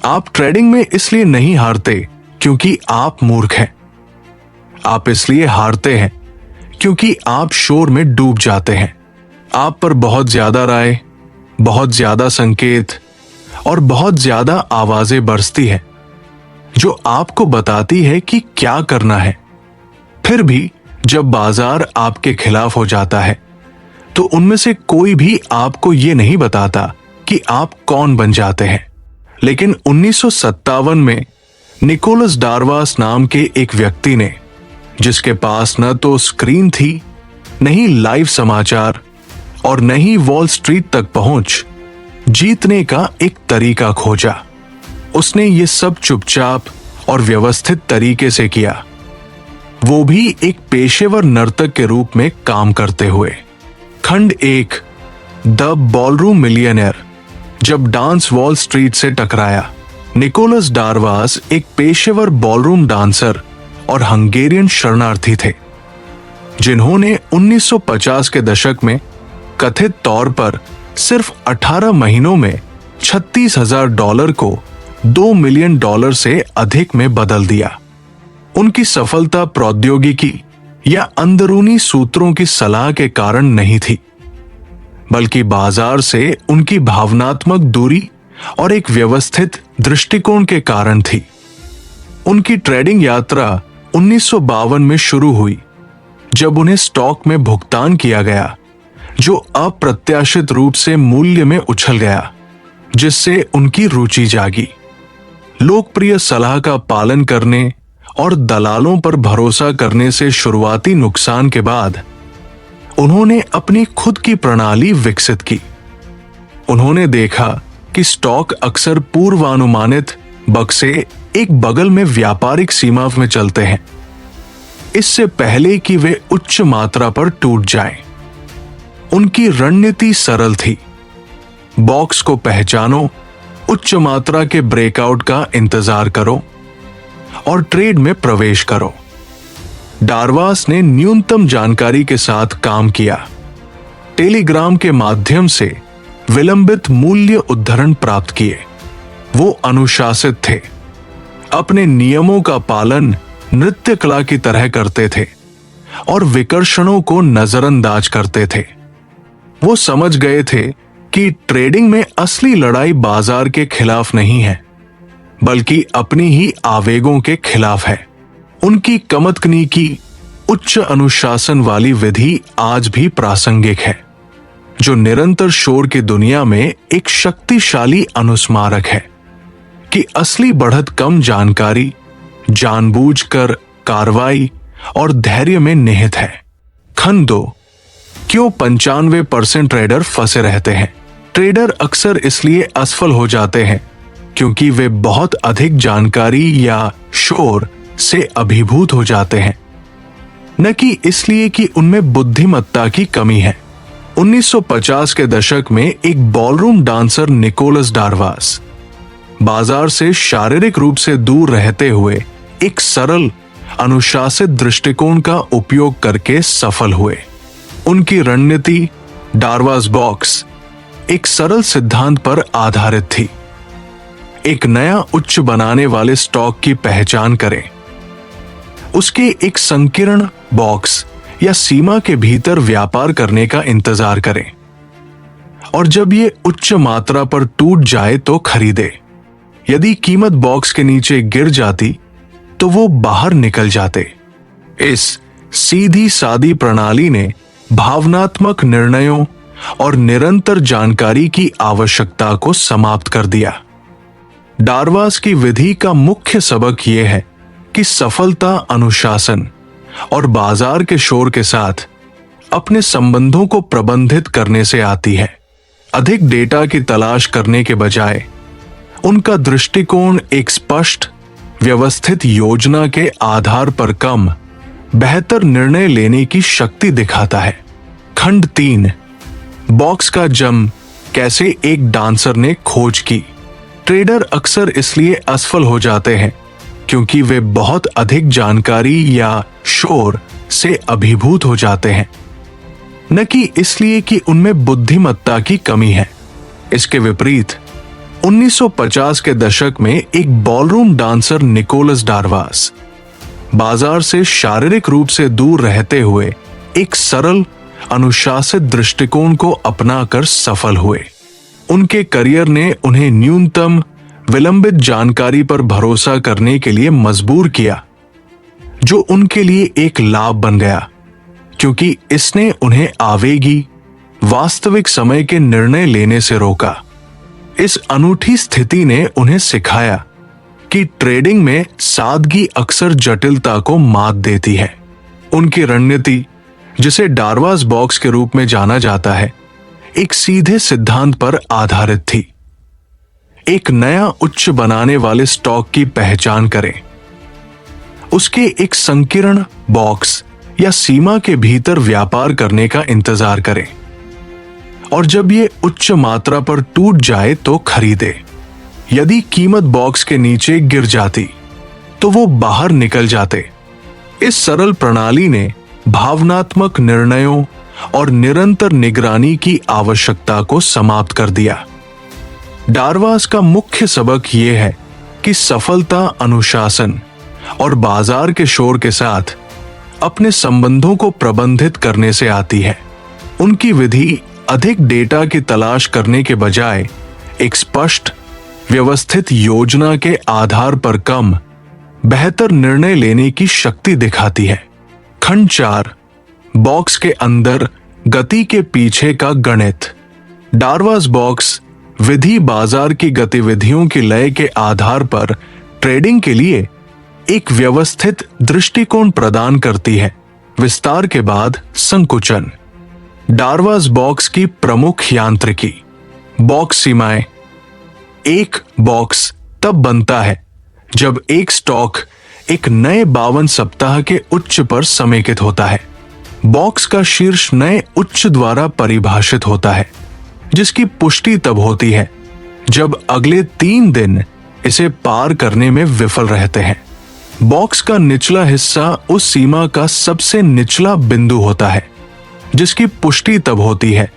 आप ट्रेडिंग में इसलिए नहीं हारते क्योंकि आप मूर्ख हैं। आप इसलिए हारते हैं क्योंकि आप शोर में डूब जाते हैं। आप पर बहुत ज्यादा राय, बहुत ज्यादा संकेत और बहुत ज्यादा आवाजें बरसती हैं जो आपको बताती है कि क्या करना है। फिर भी जब बाजार आपके खिलाफ हो जाता है तो उनमें से कोई भी आपको ये नहीं बताता कि आप कौन बन जाते हैं। लेकिन 1957 में निकोलस डार्वास नाम के एक व्यक्ति ने, जिसके पास न तो स्क्रीन थी, न ही लाइव समाचार और न ही वॉल स्ट्रीट तक पहुंच, जीतने का एक तरीका खोजा। उसने ये सब चुपचाप और व्यवस्थित तरीके से किया, वो भी एक पेशेवर नर्तक के रूप में काम करते हुए। खंड 1, द बॉलरूम मिलियनेयर। जब डांस वॉल स्ट्रीट से टकराया। निकोलस डार्वास एक पेशेवर बॉलरूम डांसर और हंगेरियन शरणार्थी थे, जिन्होंने 1950 के दशक में कथित तौर पर सिर्फ 18 महीनों में $36,000 को $2 मिलियन से अधिक में बदल दिया। उनकी सफलता प्रौद्योगिकी या अंदरूनी सूत्रों की सलाह के कारण नहीं थी, बल्कि बाजार से उनकी भावनात्मक दूरी और एक व्यवस्थित दृष्टिकोण के कारण थी। उनकी ट्रेडिंग यात्रा 1952 में शुरू हुई, जब उन्हें स्टॉक में भुगतान किया गया जो अप्रत्याशित रूप से मूल्य में उछल गया, जिससे उनकी रुचि जागी। लोकप्रिय सलाह का पालन करने और दलालों पर भरोसा करने से शुरुआती नुकसान के बाद उन्होंने अपनी खुद की प्रणाली विकसित की। उन्होंने देखा कि स्टॉक अक्सर पूर्वानुमानित बक्से एक बगल में व्यापारिक सीमा में चलते हैं, इससे पहले कि वे उच्च मात्रा पर टूट जाएं। उनकी रणनीति सरल थी, बॉक्स को पहचानो, उच्च मात्रा के ब्रेकआउट का इंतजार करो और ट्रेड में प्रवेश करो। डार्वास ने न्यूनतम जानकारी के साथ काम किया, टेलीग्राम के माध्यम से विलंबित मूल्य उद्धरण प्राप्त किए। वो अनुशासित थे, अपने नियमों का पालन नृत्य कला की तरह करते थे और विकर्षणों को नजरअंदाज करते थे। वो समझ गए थे कि ट्रेडिंग में असली लड़ाई बाजार के खिलाफ नहीं है, बल्कि अपनी ही आवेगों के खिलाफ है। उनकी कमतकनी की उच्च अनुशासन वाली विधि आज भी प्रासंगिक है, जो निरंतर शोर की दुनिया में एक शक्तिशाली अनुस्मारक है कि असली बढ़त कम जानकारी, जानबूझकर कार्रवाई और धैर्य में निहित है। खंड 2, क्यों 95% ट्रेडर फंसे रहते हैं। ट्रेडर अक्सर इसलिए असफल हो जाते हैं क्योंकि वे बहुत अधिक जानकारी या शोर से अभिभूत हो जाते हैं, न कि इसलिए कि उनमें बुद्धिमत्ता की कमी है। 1950 के दशक में एक बॉलरूम डांसर निकोलस डार्वास बाजार से शारीरिक रूप से दूर रहते हुए एक सरल अनुशासित दृष्टिकोण का उपयोग करके सफल हुए। उनकी रणनीति डार्वास बॉक्स एक सरल सिद्धांत पर आधारित थी। एक नया उच्च बनाने वाले स्टॉक की पहचान करें, उसके एक संकीर्ण बॉक्स या सीमा के भीतर व्यापार करने का इंतजार करें और जब ये उच्च मात्रा पर टूट जाए तो खरीदे। यदि कीमत बॉक्स के नीचे गिर जाती तो वो बाहर निकल जाते। इस सीधी सादी प्रणाली ने भावनात्मक निर्णयों और निरंतर जानकारी की आवश्यकता को समाप्त कर दिया। डार्वास की विधि का मुख्य सबक यह है कि सफलता अनुशासन और बाजार के शोर के साथ अपने संबंधों को प्रबंधित करने से आती है। अधिक डेटा की तलाश करने के बजाय उनका दृष्टिकोण एक स्पष्ट, व्यवस्थित योजना के आधार पर कम बेहतर निर्णय लेने की शक्ति दिखाता है। खंड 3, बॉक्स का जम कैसे एक डांसर ने खोज की। ट्रेडर अक्सर इसलिए असफल हो जाते हैं क्योंकि वे बहुत अधिक जानकारी या शोर से अभिभूत हो जाते हैं, न कि इसलिए कि उनमें बुद्धिमत्ता की कमी है। इसके विपरीत 1950 के दशक में एक बॉलरूम डांसर निकोलस डारवास बाजार से शारीरिक रूप से दूर रहते हुए एक सरल अनुशासित दृष्टिकोण को अपनाकर सफल हुए। उनके करियर ने उन्हें न्यूनतम विलंबित जानकारी पर भरोसा करने के लिए मजबूर किया, जो उनके लिए एक लाभ बन गया, क्योंकि इसने उन्हें आवेगी वास्तविक समय के निर्णय लेने से रोका। इस अनूठी स्थिति ने उन्हें सिखाया कि ट्रेडिंग में सादगी अक्सर जटिलता को मात देती है। उनकी रणनीति, जिसे डारवास बॉक्स के रूप में जाना जाता है, एक सीधे सिद्धांत पर आधारित थी। एक नया उच्च बनाने वाले स्टॉक की पहचान करें, उसके एक संकीर्ण बॉक्स या सीमा के भीतर व्यापार करने का इंतजार करें, और जब ये उच्च मात्रा पर टूट जाए तो खरीदे। यदि कीमत बॉक्स के नीचे गिर जाती तो वो बाहर निकल जाते। इस सरल प्रणाली ने भावनात्मक निर्णयों और निरंतर निगरानी की आवश्यकता को समाप्त कर दिया। डारवास का मुख्य सबक यह है कि सफलता अनुशासन और बाजार के शोर के साथ अपने संबंधों को प्रबंधित करने से आती है। उनकी विधि अधिक डेटा की तलाश करने के बजाय एक स्पष्ट व्यवस्थित योजना के आधार पर कम बेहतर निर्णय लेने की शक्ति दिखाती है। खंड 4, बॉक्स के अंदर गति के पीछे का गणित। डारवास बॉक्स विधि बाजार की गतिविधियों की लय के आधार पर ट्रेडिंग के लिए एक व्यवस्थित दृष्टिकोण प्रदान करती है। विस्तार के बाद संकुचन। डारवास बॉक्स की प्रमुख यांत्रिकी। बॉक्स सीमाएं। एक बॉक्स तब बनता है जब एक स्टॉक एक नए 52 सप्ताह के उच्च पर समेकित होता है। बॉक्स का शीर्ष नए उच्च द्वारा परिभाषित होता है, जिसकी पुष्टि तब होती है जब अगले 3 दिन इसे पार करने में विफल रहते हैं। बॉक्स का निचला हिस्सा उस सीमा का सबसे निचला बिंदु होता है, जिसकी पुष्टि तब होती है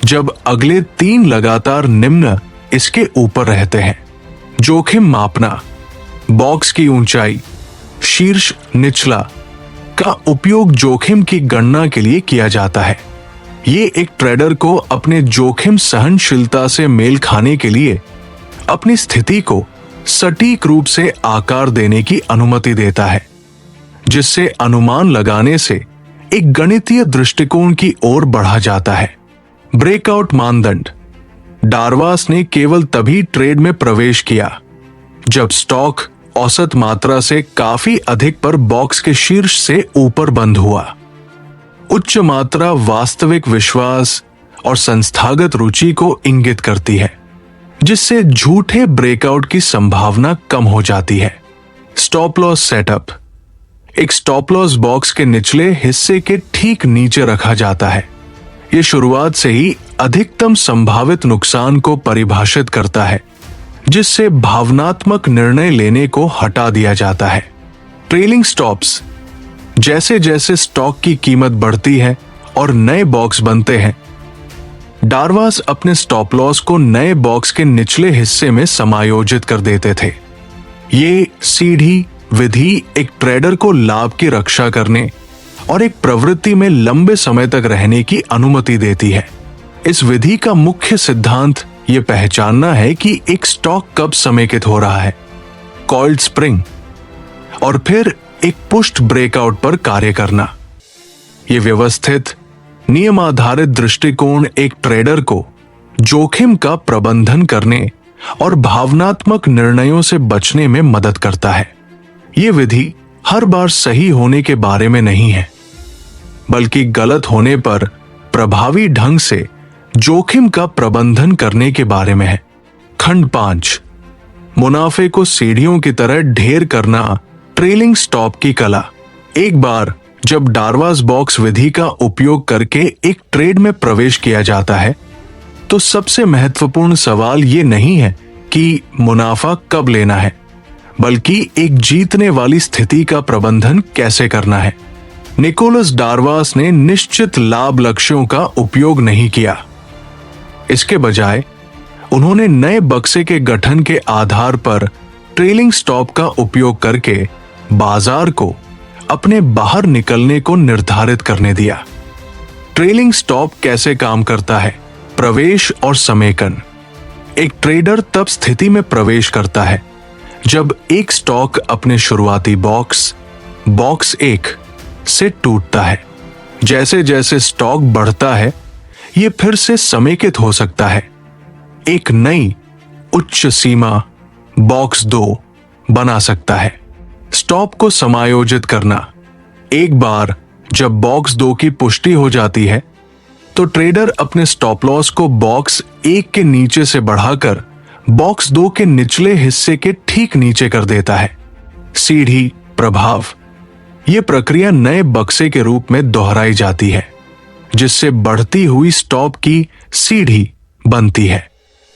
जब अगले 3 लगातार निम्न इसके ऊपर रहते हैं। जोखिम मापना। बॉक्स की ऊंचाई, शीर्ष निचला का उपयोग जोखिम की गणना के लिए किया जाता है। ये एक ट्रेडर को अपने जोखिम सहनशीलता से मेल खाने के लिए अपनी स्थिति को सटीक रूप से आकार देने की अनुमति देता है, जिससे अनुमान लगाने से एक गणितीय दृष्टिकोण की ओर बढ़ा जाता है। ब्रेकआउट मानदंड। डारवास ने केवल तभी ट्रेड में प्रवेश किया जब स्टॉक औसत मात्रा से काफी अधिक पर बॉक्स के शीर्ष से ऊपर बंद हुआ। उच्च मात्रा वास्तविक विश्वास और संस्थागत रुचि को इंगित करती है, जिससे झूठे ब्रेकआउट की संभावना कम हो जाती है। Stop loss setup. एक स्टॉप लॉस बॉक्स के निचले हिस्से के ठीक नीचे रखा जाता है। यह शुरुआत से ही अधिकतम संभावित नुकसान को परिभाषित करता है, जिससे भावनात्मक निर्णय लेने को हटा दिया जाता है। Trailing stops. जैसे जैसे स्टॉक की कीमत बढ़ती है और नए बॉक्स बनते हैं, डारवास अपने स्टॉप लॉस को नए बॉक्स के निचले हिस्से में समायोजित कर देते थे। ये सीधी विधि एक ट्रेडर को लाभ की रक्षा करने और एक प्रवृत्ति में लंबे समय तक रहने की अनुमति देती है। इस विधि का मुख्य सिद्धांत ये पहचानना है कि एक स्टॉक कब समेकित हो रहा है, कॉइल्ड स्प्रिंग, और फिर एक पुष्ट ब्रेकआउट पर कार्य करना। ये व्यवस्थित नियम आधारित दृष्टिकोण एक ट्रेडर को जोखिम का प्रबंधन करने और भावनात्मक निर्णयों से बचने में मदद करता है। ये विधि हर बार सही होने के बारे में नहीं है, बल्कि गलत होने पर प्रभावी ढंग से जोखिम का प्रबंधन करने के बारे में है। खंड 5, मुनाफे को सीढ़ियों की तरह ढेर करना, ट्रेलिंग स्टॉप की कला। एक बार जब डारवास बॉक्स विधि का उपयोग करके एक ट्रेड में प्रवेश किया जाता है, तो सबसे महत्वपूर्ण सवाल ये नहीं है कि मुनाफा कब लेना है, बल्कि एक जीतने वाली स्थिति का प्रबंधन कैसे करना है। निकोलस डारवास ने निश्चित लाभ लक्ष्यों का उपयोग नहीं किया। इसके बजाय उन्होंने नए बक्से के गठन के आधार पर ट्रेलिंग स्टॉप का उपयोग करके बाजार को अपने बाहर निकलने को निर्धारित करने दिया। ट्रेलिंग स्टॉप कैसे काम करता है? प्रवेश और समेकन। एक ट्रेडर तब स्थिति में प्रवेश करता है जब एक स्टॉक अपने शुरुआती बॉक्स 1 से टूटता है। जैसे जैसे स्टॉक बढ़ता है, यह फिर से समेकित हो सकता है, एक नई उच्च सीमा बॉक्स 2 बना सकता है। स्टॉप को समायोजित करना। एक बार जब बॉक्स 2 की पुष्टि हो जाती है तो ट्रेडर अपने स्टॉप लॉस को बॉक्स 1 के नीचे से बढ़ाकर बॉक्स 2 के निचले हिस्से के ठीक नीचे कर देता है। सीढ़ी प्रभाव। यह प्रक्रिया नए बक्से के रूप में दोहराई जाती है, जिससे बढ़ती हुई स्टॉप की सीढ़ी बनती है।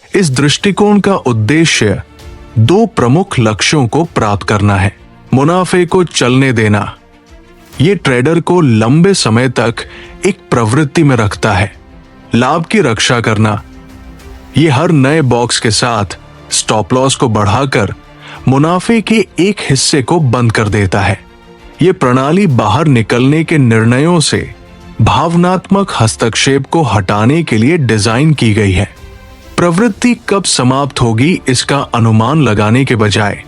इस दृष्टिकोण का उद्देश्य 2 प्रमुख लक्ष्यों को प्राप्त करना है। मुनाफे को चलने देना। यह ट्रेडर को लंबे समय तक एक प्रवृत्ति में रखता है। लाभ की रक्षा करना। यह हर नए बॉक्स के साथ स्टॉप लॉस को बढ़ाकर मुनाफे के एक हिस्से को बंद कर देता है। यह प्रणाली बाहर निकलने के निर्णयों से भावनात्मक हस्तक्षेप को हटाने के लिए डिजाइन की गई है। प्रवृत्ति कब समाप्त होगी इसका अनुमान लगाने के बजाय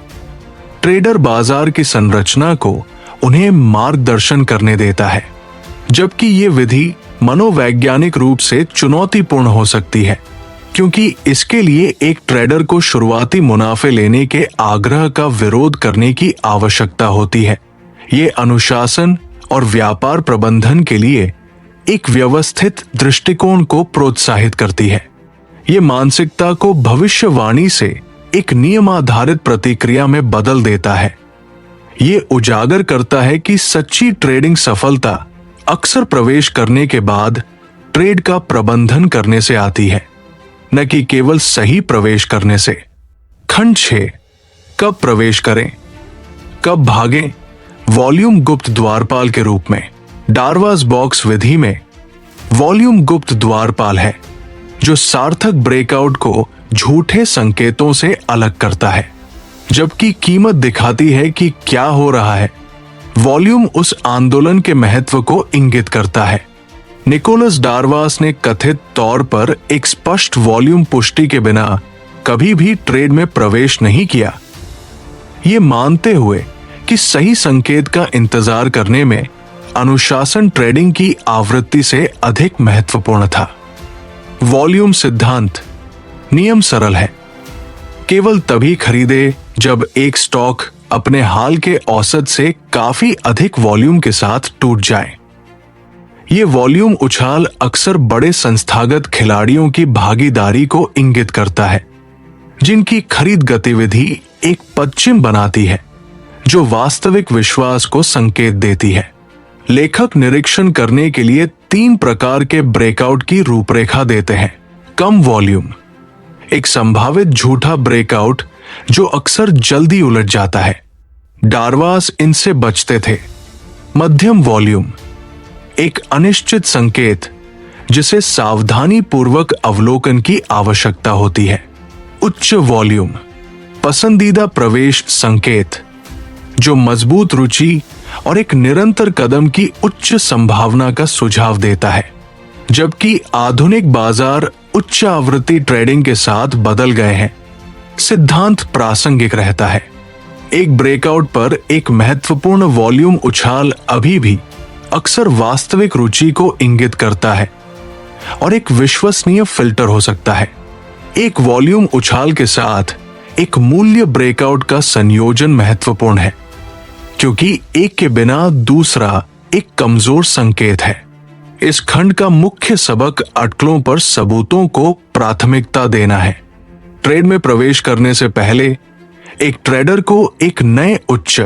ट्रेडर बाजार की संरचना को उन्हें मार्गदर्शन करने देता है, जबकि यह विधि मनोवैज्ञानिक रूप से चुनौतीपूर्ण हो सकती है, क्योंकि इसके लिए एक ट्रेडर को शुरुआती मुनाफे लेने के आग्रह का विरोध करने की आवश्यकता होती है। यह अनुशासन और व्यापार प्रबंधन के लिए एक व्यवस्थित दृष्टिकोण को प्रोत्साहित करती है। यह मानसिकता को भविष्यवाणी से एक नियमाधारित प्रतिक्रिया में बदल देता है। यह उजागर करता है कि सच्ची ट्रेडिंग सफलता अक्सर प्रवेश करने के बाद ट्रेड का प्रबंधन करने से आती है, न कि केवल सही प्रवेश करने से। खंड 6। कब प्रवेश करें, कब भागें? वॉल्यूम गुप्त द्वारपाल के रूप में। डार्वास बॉक्स विधि में वॉल्यूम गुप्त द्वारपाल है, जो सार्थक ब्रेकआउट को झूठे संकेतों से अलग करता है, जबकि कीमत दिखाती है कि क्या हो रहा है। वॉल्यूम उस आंदोलन के महत्व को इंगित करता है। निकोलस डार्वास ने कथित तौर पर एक स्पष्ट वॉल्यूम पुष्टि के बिना कभी भी ट्रेड में प्रवेश नहीं किया, ये मानते हुए कि सही संकेत का इंतजार करने में अनुशासन ट्रेडिंग की आवृत्ति से अधिक महत्वपूर्ण था। वॉल्यूम सिद्धांत। नियम सरल है, केवल तभी खरीदे जब एक स्टॉक अपने हाल के औसत से काफी अधिक वॉल्यूम के साथ टूट जाए। ये वॉल्यूम उछाल अक्सर बड़े संस्थागत खिलाड़ियों की भागीदारी को इंगित करता है, जिनकी खरीद गतिविधि एक पश्चिम बनाती है जो वास्तविक विश्वास को संकेत देती है। लेखक निरीक्षण करने के लिए 3 प्रकार के ब्रेकआउट की रूपरेखा देते हैं। कम वॉल्यूम, एक संभावित झूठा ब्रेकआउट जो अक्सर जल्दी उलट जाता है। डार्वास इनसे बचते थे। मध्यम वॉल्यूम, एक अनिश्चित संकेत जिसे सावधानी पूर्वक अवलोकन की आवश्यकता होती है। उच्च वॉल्यूम, पसंदीदा प्रवेश संकेत जो मजबूत रुचि और एक निरंतर कदम की उच्च संभावना का सुझाव देता है। जबकि आधुनिक बाजार उच्च आवृत्ति ट्रेडिंग के साथ बदल गए हैं, सिद्धांत प्रासंगिक रहता है। एक ब्रेकआउट पर एक महत्वपूर्ण वॉल्यूम उछाल अभी भी अक्सर वास्तविक रुचि को इंगित करता है और एक विश्वसनीय फिल्टर हो सकता है। एक वॉल्यूम उछाल के साथ एक मूल्य ब्रेकआउट का संयोजन महत्वपूर्ण है, क्योंकि एक के बिना दूसरा एक कमजोर संकेत है। इस खंड का मुख्य सबक अटकलों पर सबूतों को प्राथमिकता देना है। ट्रेड में प्रवेश करने से पहले एक ट्रेडर को एक नए उच्च,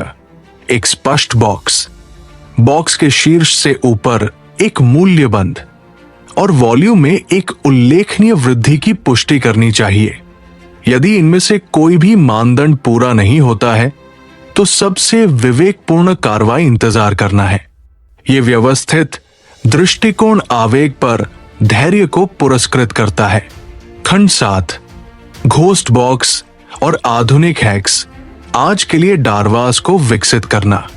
एक स्पष्ट बॉक्स के शीर्ष से ऊपर एक मूल्य बंद और वॉल्यूम में एक उल्लेखनीय वृद्धि की पुष्टि करनी चाहिए। यदि इनमें से कोई भी मानदंड पूरा नहीं होता है तो सबसे विवेकपूर्ण कार्रवाई इंतजार करना है। यह व्यवस्थित दृष्टिकोण आवेग पर धैर्य को पुरस्कृत करता है। खंड 7, घोस्ट बॉक्स और आधुनिक हैक्स आज के लिए डारवास को विकसित करना।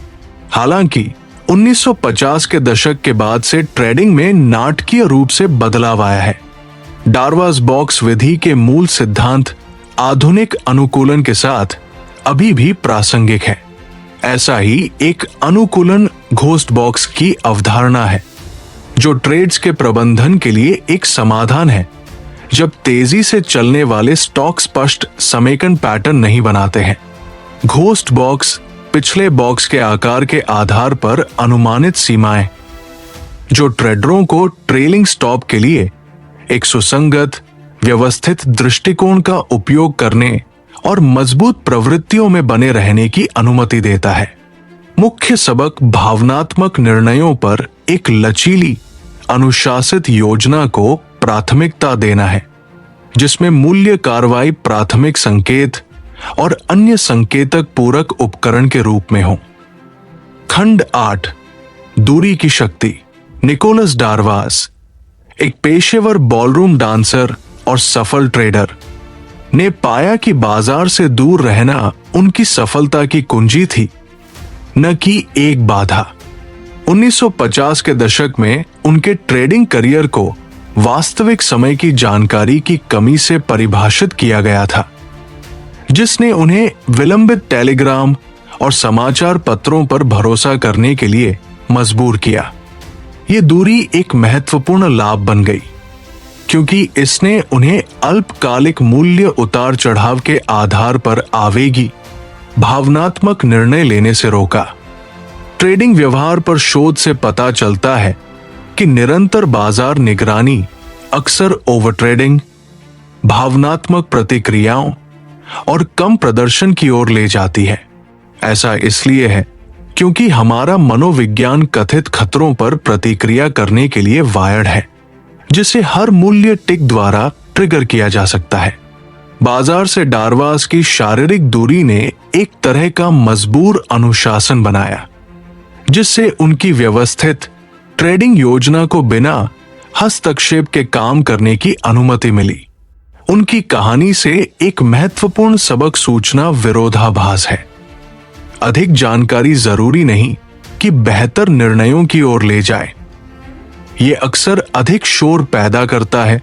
हालांकि 1950 के दशक के बाद से ट्रेडिंग में नाटकीय रूप से बदलाव आया है। डारवास बॉक्स विधि के मूल सिद्धांत आधुनिक अनुकूलन के साथ अभी भी प्रासंगिक है। ऐसा ही एक अनुकूलन घोस्ट बॉक्स की अवधारणा है, जो ट्रेड्स के प्रबंधन के लिए एक समाधान है जब तेजी से चलने वाले स्टॉक स्पष्ट समेकन पैटर्न नहीं बनाते हैं। घोस्ट बॉक्स पिछले बॉक्स के आकार के आधार पर अनुमानित सीमाएं, जो ट्रेडरों को ट्रेलिंग स्टॉप के लिए एक सुसंगत व्यवस्थित दृष्टिकोण का उपयोग करने और मजबूत प्रवृत्तियों में बने रहने की अनुमति देता है। मुख्य सबक भावनात्मक निर्णयों पर एक लचीली अनुशासित योजना को प्राथमिकता देना है, जिसमें मूल्य कार्रवाई प्राथमिक संकेत और अन्य संकेतक पूरक उपकरण के रूप में हो। खंड 8 दूरी की शक्ति। निकोलस डारवास, एक पेशेवर बॉलरूम डांसर और सफल ट्रेडर, ने पाया कि बाजार से दूर रहना उनकी सफलता की कुंजी थी, न कि एक बाधा। 1950 के दशक में उनके ट्रेडिंग करियर को वास्तविक समय की जानकारी की कमी से परिभाषित किया गया था, जिसने उन्हें विलंबित टेलीग्राम और समाचार पत्रों पर भरोसा करने के लिए मजबूर किया। ये दूरी एक महत्वपूर्ण लाभ बन गई, क्योंकि इसने उन्हें अल्पकालिक मूल्य उतार चढ़ाव के आधार पर आवेगी भावनात्मक निर्णय लेने से रोका। ट्रेडिंग व्यवहार पर शोध से पता चलता है कि निरंतर बाजार निगरानी अक्सर ओवर ट्रेडिंग, भावनात्मक प्रतिक्रियाओं और कम प्रदर्शन की ओर ले जाती है। ऐसा इसलिए है क्योंकि हमारा मनोविज्ञान कथित खतरों पर प्रतिक्रिया करने के लिए वायर्ड है, जिसे हर मूल्य टिक द्वारा ट्रिगर किया जा सकता है। बाजार से डारवास की शारीरिक दूरी ने एक तरह का मजबूर अनुशासन बनाया, जिससे उनकी व्यवस्थित ट्रेडिंग योजना को बिना हस्तक्षेप के काम करने की अनुमति मिली। उनकी कहानी से एक महत्वपूर्ण सबक सूचना विरोधाभास है। अधिक जानकारी जरूरी नहीं कि बेहतर निर्णयों की ओर ले जाए। यह अक्सर अधिक शोर पैदा करता है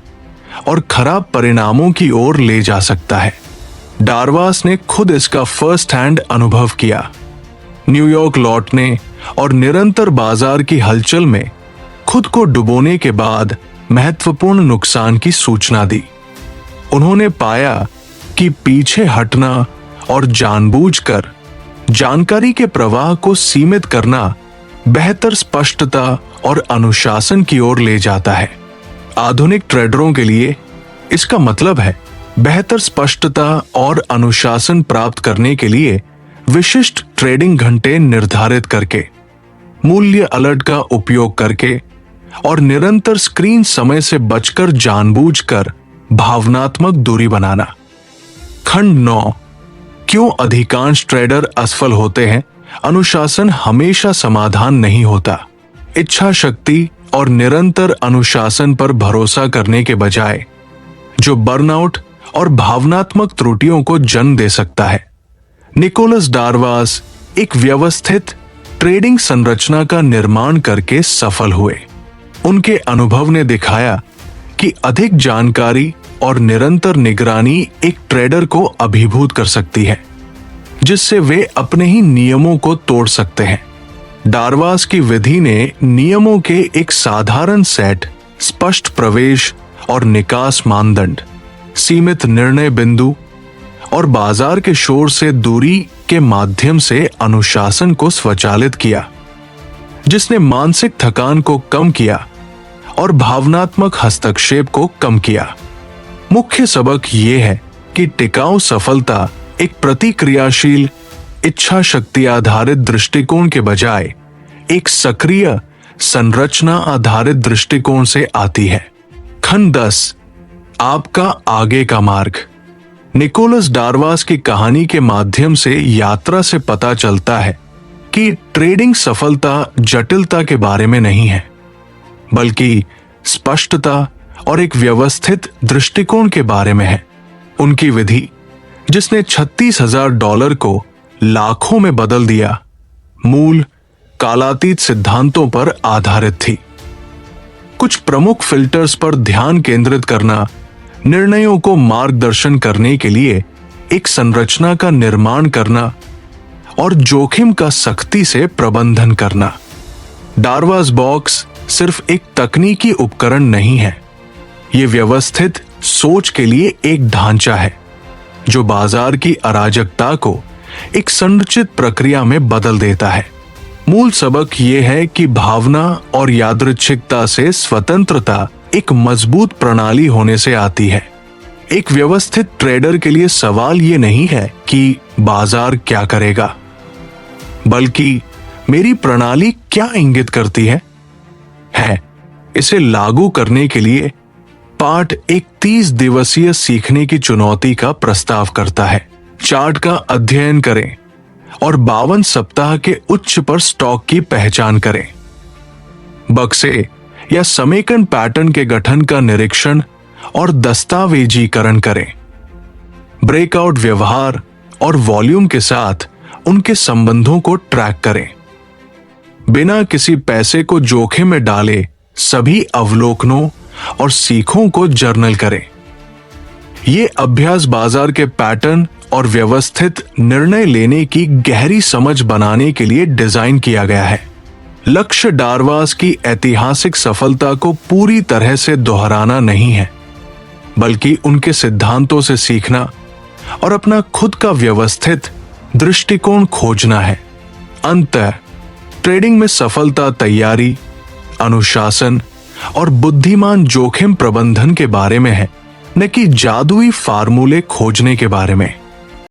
और खराब परिणामों की ओर ले जा सकता है। डारवास ने खुद इसका फर्स्ट हैंड अनुभव किया। न्यूयॉर्क लौटने और निरंतर बाजार की हलचल में खुद को डुबोने के बाद महत्वपूर्ण नुकसान की सूचना दी। उन्होंने पाया कि पीछे हटना और जानबूझकर जानकारी के प्रवाह को सीमित करना बेहतर स्पष्टता और अनुशासन की ओर ले जाता है। आधुनिक ट्रेडरों के लिए इसका मतलब है बेहतर स्पष्टता और अनुशासन प्राप्त करने के लिए विशिष्ट ट्रेडिंग घंटे निर्धारित करके, मूल्य अलर्ट का उपयोग करके और निरंतर स्क्रीन समय से बचकर जानबूझकर भावनात्मक दूरी बनाना। खंड 9 क्यों अधिकांश ट्रेडर असफल होते हैं। अनुशासन हमेशा समाधान नहीं होता। इच्छा शक्ति और निरंतर अनुशासन पर भरोसा करने के बजाय, जो बर्नआउट और भावनात्मक त्रुटियों को जन्म दे सकता है। निकोलस डारवास एक व्यवस्थित ट्रेडिंग संरचना का निर्माण करके सफल हुए। उनके अनुभव ने दिखाया कि अधिक जानकारी और निरंतर निगरानी एक ट्रेडर को अभिभूत कर सकती है, जिससे वे अपने ही नियमों को तोड़ सकते हैं। डारवास की विधि ने नियमों के एक साधारण सेट, स्पष्ट प्रवेश और निकास मानदंड, सीमित निर्णय बिंदु और बाजार के शोर से दूरी के माध्यम से अनुशासन को स्वचालित किया, जिसने मानसिक थकान को कम किया और भावनात्मक हस्तक्षेप को कम किया। मुख्य सबक यह है कि टिकाऊ सफलता एक प्रतिक्रियाशील, इच्छा शक्ति आधारित दृष्टिकोण के बजाय एक सक्रिय, संरचना आधारित दृष्टिकोण से आती है। खंड 10 आपका आगे का मार्ग। निकोलस डारवास की कहानी के माध्यम से यात्रा से पता चलता है कि ट्रेडिंग सफलता जटिलता के बारे में नहीं है, बल्कि स्पष्टता और एक व्यवस्थित दृष्टिकोण के बारे में है। उनकी विधि, जिसने $36,000 को लाखों में बदल दिया, मूल कालातीत सिद्धांतों पर आधारित थी। कुछ प्रमुख फिल्टर्स पर ध्यान केंद्रित करना, निर्णयों को मार्गदर्शन करने के लिए एक संरचना का निर्माण करना और जोखिम का सख्ती से प्रबंधन करना। डारवास बॉक्स सिर्फ एक तकनीकी उपकरण नहीं है, यह व्यवस्थित सोच के लिए एक ढांचा है जो बाजार की अराजकता को एक संरचित प्रक्रिया में बदल देता है। मूल सबक यह है कि भावना और यादृच्छिकता से स्वतंत्रता एक मजबूत प्रणाली होने से आती है। एक व्यवस्थित ट्रेडर के लिए सवाल यह नहीं है कि बाजार क्या करेगा, बल्कि मेरी प्रणाली क्या इंगित करती है। इसे लागू करने के लिए पाठ एक 30 दिवसीय सीखने की चुनौती का प्रस्ताव करता है। चार्ट का अध्ययन करें और 52 सप्ताह के उच्च पर स्टॉक की पहचान करें। बक्से या समेकन पैटर्न के गठन का निरीक्षण और दस्तावेजीकरण करें। ब्रेकआउट व्यवहार और वॉल्यूम के साथ उनके संबंधों को ट्रैक करें। बिना किसी पैसे को जोखिम में डाले सभी अवलोकनों और सीखों को जर्नल करें। ये अभ्यास बाजार के पैटर्न और व्यवस्थित निर्णय लेने की गहरी समझ बनाने के लिए डिजाइन किया गया है। लक्ष्य डारवास की ऐतिहासिक सफलता को पूरी तरह से दोहराना नहीं है, बल्कि उनके सिद्धांतों से सीखना और अपना खुद का व्यवस्थित दृष्टिकोण खोजना है। अंततः ट्रेडिंग में सफलता तैयारी, अनुशासन और बुद्धिमान जोखिम प्रबंधन के बारे में है, न कि जादुई फार्मूले खोजने के बारे में।